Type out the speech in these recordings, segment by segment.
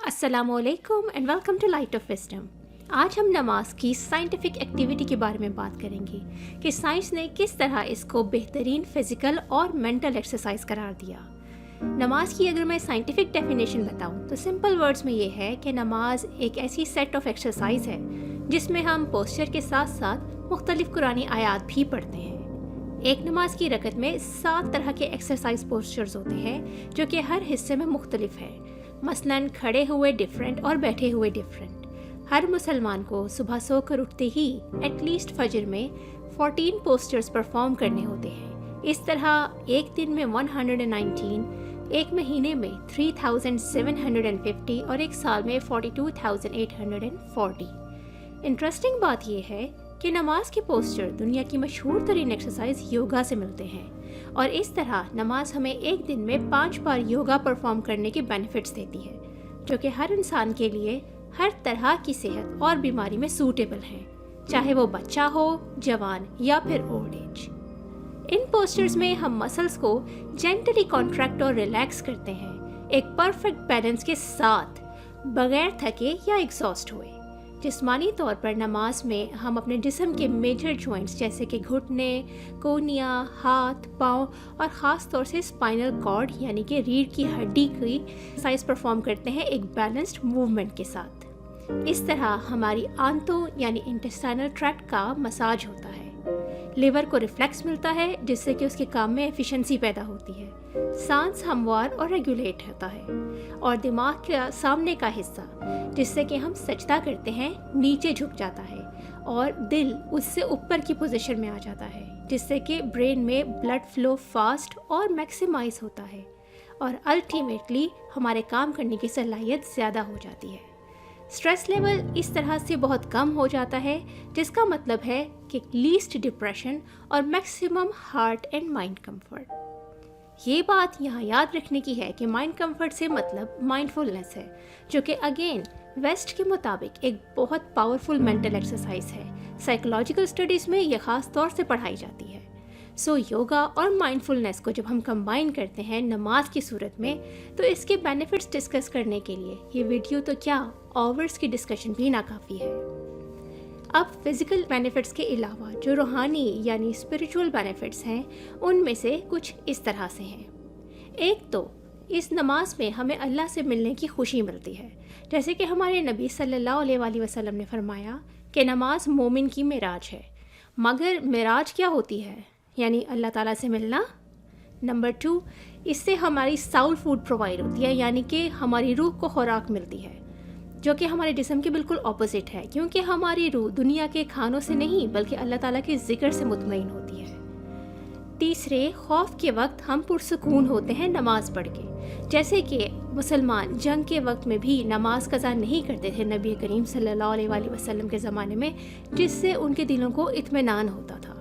अस्सलाम वालेकुम and welcome to light of wisdom. आज हम नमाज की साइंटिफिक एक्टिविटी के बारे में बात करेंगे कि साइंस ने किस तरह इसको बेहतरीन फिजिकल और मेंटल एक्सरसाइज करार दिया। नमाज की अगर मैं साइंटिफिक डेफिनेशन बताऊं तो सिंपल वर्ड्स में ये है कि नमाज एक ऐसी सेट ऑफ एक्सरसाइज है जिसमें हम पोस्चर के साथ साथ मुख्तलिफ कुरानी आयात भी पढ़ते हैं। एक नमाज की रकत में 7 तरह के एक्सरसाइज पोस्चर्स होते हैं जो कि हर हिस्से में मुख्तलिफ है। मसलन खड़े हुए डिफरेंट और बैठे हुए डिफरेंट। हर मुसलमान को सुबह सोकर उठते ही एटलीस्ट फजर में 14 पोस्चर्स परफॉर्म करने होते हैं। इस तरह एक दिन में 119, एक महीने में 3750 और एक साल में 42,840। इंटरेस्टिंग बात यह है कि नमाज के पोस्चर दुनिया की मशहूर तरीन एक्सरसाइज योगा से मिलते हैं और इस तरह नमाज हमें एक दिन में 5 बार योगा परफॉर्म करने के बेनिफिट्स देती है जो कि हर इंसान के लिए हर तरह की सेहत और बीमारी में सूटेबल है, चाहे वो बच्चा हो, जवान या फिर ओल्ड एज। इन पोस्चर्स में हम मसल्स को जेंटली कॉन्ट्रैक्ट और रिलैक्स करते हैं एक परफेक्ट बैलेंस के साथ, बगैर थके या एग्जॉस्ट हुए। जिस्मानी तौर पर नमाज में हम अपने जिस्म के मेजर जॉइंट्स जैसे कि घुटने, कोहनिया, हाथ, पाँव और ख़ास तौर से स्पाइनल कॉर्ड यानी कि रीढ़ की हड्डी की एक्सरसाइज परफॉर्म करते हैं एक बैलेंस्ड मूवमेंट के साथ। इस तरह हमारी आंतों यानी इंटेस्टाइनल ट्रैक्ट का मसाज होता है। लिवर को रिफ्लेक्स मिलता है जिससे कि उसके काम में एफिशिएंसी पैदा होती है। सांस हमवार और रेगुलेट होता है और दिमाग का सामने का हिस्सा जिससे कि हम सजदा करते हैं नीचे झुक जाता है और दिल उससे ऊपर की पोजीशन में आ जाता है जिससे कि ब्रेन में ब्लड फ्लो फास्ट और मैक्सिमाइज होता है और अल्टीमेटली हमारे काम करने की सलाहियत ज़्यादा हो जाती है। स्ट्रेस लेवल इस तरह से बहुत कम हो जाता है जिसका मतलब है कि लीस्ट डिप्रेशन और maximum heart and mind comfort. ये बात यहाँ याद रखने की है कि माइंड कंफर्ट से मतलब माइंडफुलनेस है जो कि अगेन वेस्ट के मुताबिक एक बहुत पावरफुल मेंटल एक्सरसाइज है। साइकोलॉजिकल स्टडीज़ में यह ख़ास तौर से पढ़ाई जाती है। सो योगा और माइंडफुलनेस को जब हम कंबाइन करते हैं नमाज की सूरत में तो इसके बेनिफिट्स डिस्कस करने के लिए ये वीडियो तो क्या आवर्स की डिस्कशन भी नाकाफ़ी है। अब फिज़िकल बेनिफिट्स के अलावा जो रूहानी यानी स्पिरिचुअल बेनिफिट्स हैं उनमें से कुछ इस तरह से हैं। एक तो इस नमाज में हमें अल्लाह से मिलने की खुशी मिलती है, जैसे कि हमारे नबी सल्लल्लाहु अलैहि वसल्लम ने फरमाया कि नमाज मोमिन की मेराज है। मगर मेराज क्या होती है, यानी अल्लाह ताला से मिलना। नंबर 2, इससे हमारी साउल फूड प्रोवाइड होती है, यानी कि हमारी रूह को खुराक मिलती है जो कि हमारे जिस्म के बिल्कुल ऑपोजिट है क्योंकि हमारी रूह दुनिया के खानों से नहीं बल्कि अल्लाह ताला के जिक्र से मुतमईन होती है। तीसरे, खौफ के वक्त हम पुरसुकून होते हैं नमाज पढ़ के, जैसे कि मुसलमान जंग के वक्त में भी नमाज कज़ा नहीं करते थे नबी करीम सल्लल्लाहु अलैहि वसल्लम के ज़माने में, जिससे उनके दिलों को इत्मीनान होता था।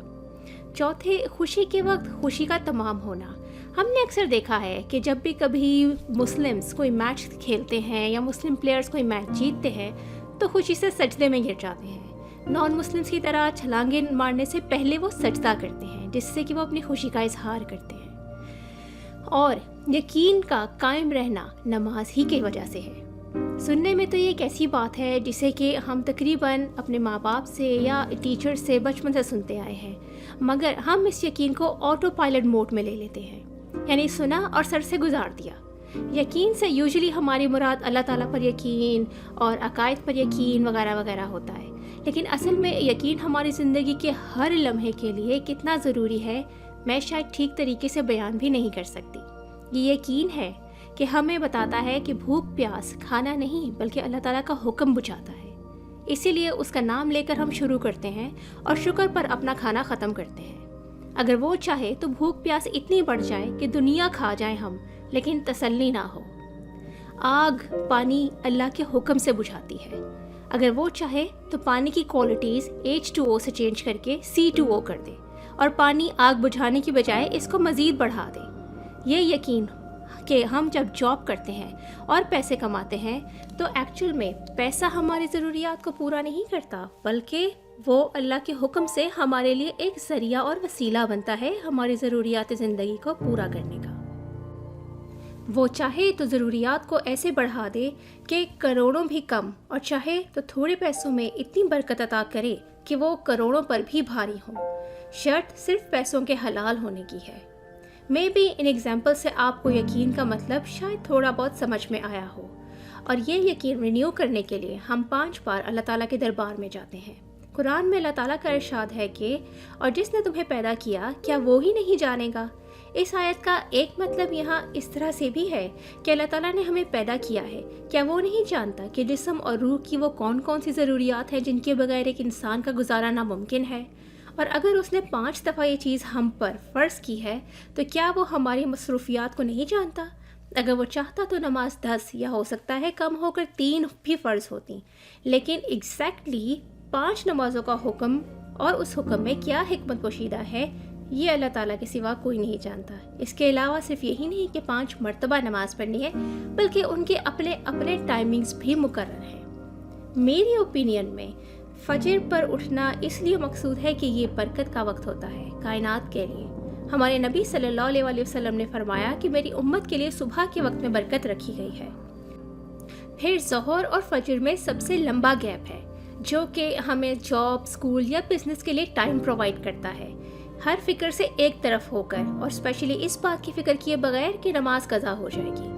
चौथे, खुशी के वक्त खुशी का तमाम होना। हमने अक्सर देखा है कि जब भी कभी मुस्लिम्स कोई मैच खेलते हैं या मुस्लिम प्लेयर्स कोई मैच जीतते हैं तो खुशी से सजदे में गिर जाते हैं। नॉन मुस्लिम्स की तरह छलांगे मारने से पहले वो सजदा करते हैं जिससे कि वो अपनी खुशी का इजहार करते हैं। और यकीन का कायम रहना नमाज ही की वजह से है। सुनने में तो ये एक ऐसी बात है जिसे कि हम तकरीबन अपने माँ बाप से या टीचर से बचपन से सुनते आए हैं, मगर हम इस यकीन को ऑटो पायलट मोड में ले लेते हैं, यानी सुना और सर से गुजार दिया। यकीन से यूजुअली हमारी मुराद अल्लाह ताला पर यकीन और अकायद पर यकीन वगैरह वगैरह होता है, लेकिन असल में यकीन हमारी ज़िंदगी के हर लम्हे के लिए कितना ज़रूरी है मैं शायद ठीक तरीके से बयान भी नहीं कर सकती। ये यकीन है कि हमें बताता है कि भूख प्यास खाना नहीं बल्कि अल्लाह ताला का हुक्म बुझाता है, इसीलिए उसका नाम लेकर हम शुरू करते हैं और शुक्र पर अपना खाना ख़त्म करते हैं। अगर वो चाहे तो भूख प्यास इतनी बढ़ जाए कि दुनिया खा जाए हम, लेकिन तसल्ली ना हो। आग पानी अल्लाह के हुक्म से बुझाती है। अगर वो चाहे तो पानी की क्वालिटीज़ H2O से चेंज करके C2O कर दे और पानी आग बुझाने की बजाय इसको मज़ीद बढ़ा दे। ये यकीन कि हम जब जॉब करते हैं और पैसे कमाते हैं तो एक्चुअल में पैसा हमारी ज़रूरियात को पूरा नहीं करता बल्कि वो अल्लाह के हुक्म से हमारे लिए एक ज़रिया और वसीला बनता है हमारी ज़रूरियात ज़िंदगी को पूरा करने का। وہ چاہے تو ضروریات کو ایسے بڑھا دے کہ کروڑوں بھی کم، اور چاہے تو تھوڑے پیسوں میں اتنی برکت عطا کرے کہ وہ کروڑوں پر بھی بھاری ہوں۔ شرط صرف پیسوں کے حلال ہونے کی ہے۔ مے بی ان ایگزامپل سے آپ کو یقین کا مطلب شاید تھوڑا بہت سمجھ میں آیا ہو، اور یہ یقین رینیو کرنے کے لیے ہم 5 بار اللہ تعالیٰ کے دربار میں جاتے ہیں۔ قرآن میں اللہ تعالیٰ کا ارشاد ہے کہ اور جس نے تمہیں پیدا کیا کیا وہ ہی نہیں جانے گا؟ اس آیت کا ایک مطلب یہاں اس طرح سے بھی ہے کہ اللہ تعالیٰ نے ہمیں پیدا کیا ہے، کیا وہ نہیں جانتا کہ جسم اور روح کی وہ کون کون سی ضروریات ہیں جن کے بغیر ایک انسان کا گزارا ناممکن ہے؟ اور اگر اس نے 5 دفعہ یہ چیز ہم پر فرض کی ہے تو کیا وہ ہماری مصروفیات کو نہیں جانتا؟ اگر وہ چاہتا تو نماز 10 یا ہو سکتا ہے کم ہو کر 3 بھی فرض ہوتی، لیکن ایگزیکٹلی 5 نمازوں کا حکم، اور اس حکم میں کیا حکمت پوشیدہ ہے، یہ اللہ تعالیٰ کے سوا کوئی نہیں جانتا۔ اس کے علاوہ صرف یہی نہیں کہ 5 مرتبہ نماز پڑھنی ہے، بلکہ ان کے اپنے اپنے ٹائمنگز بھی مقرر ہیں۔ میری اوپینین میں فجر پر اٹھنا اس لیے مقصود ہے کہ یہ برکت کا وقت ہوتا ہے کائنات کے لیے۔ ہمارے نبی صلی اللہ علیہ وسلم نے فرمایا کہ میری امت کے لیے صبح کے وقت میں برکت رکھی گئی ہے۔ پھر ظہر اور فجر میں سب سے لمبا گیپ ہے جو کہ ہمیں جاب، اسکول یا بزنس کے لیے ٹائم پرووائڈ کرتا ہے، ہر فکر سے ایک طرف ہو کر، اور اسپیشلی اس بات کی فکر کیے بغیر کہ نماز قضا ہو جائے گی۔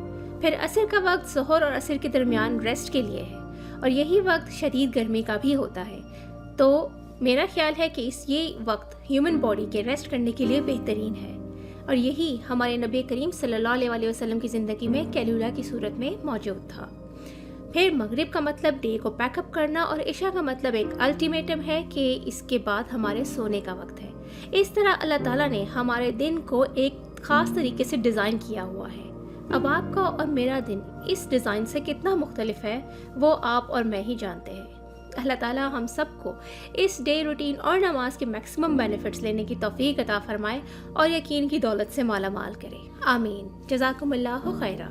پھر عصر کا وقت ظہر اور عصر کے درمیان ریسٹ کے لیے ہے، اور یہی وقت شدید گرمی کا بھی ہوتا ہے۔ تو میرا خیال ہے کہ یہ وقت ہیومن باڈی کے ریسٹ کرنے کے لیے بہترین ہے، اور یہی ہمارے نبی کریم صلی اللہ علیہ وسلم کی زندگی میں کیلولا کی صورت میں موجود تھا۔ پھر مغرب کا مطلب ڈے کو پیک اپ کرنا، اور عشاء کا مطلب ایک الٹیمیٹم ہے کہ اس کے بعد ہمارے سونے کا وقت ہے۔ اس طرح اللہ تعالیٰ نے ہمارے دن کو ایک خاص طریقے سے ڈیزائن کیا ہوا ہے۔ اب آپ کا اور میرا دن اس ڈیزائن سے کتنا مختلف ہے وہ آپ اور میں ہی جانتے ہیں۔ اللہ تعالیٰ ہم سب کو اس ڈے روٹین اور نماز کے میکسیمم بینیفٹس لینے کی توفیق عطا فرمائے اور یقین کی دولت سے مالا مال کرے، آمین۔ جزاکم اللہ خیرہ۔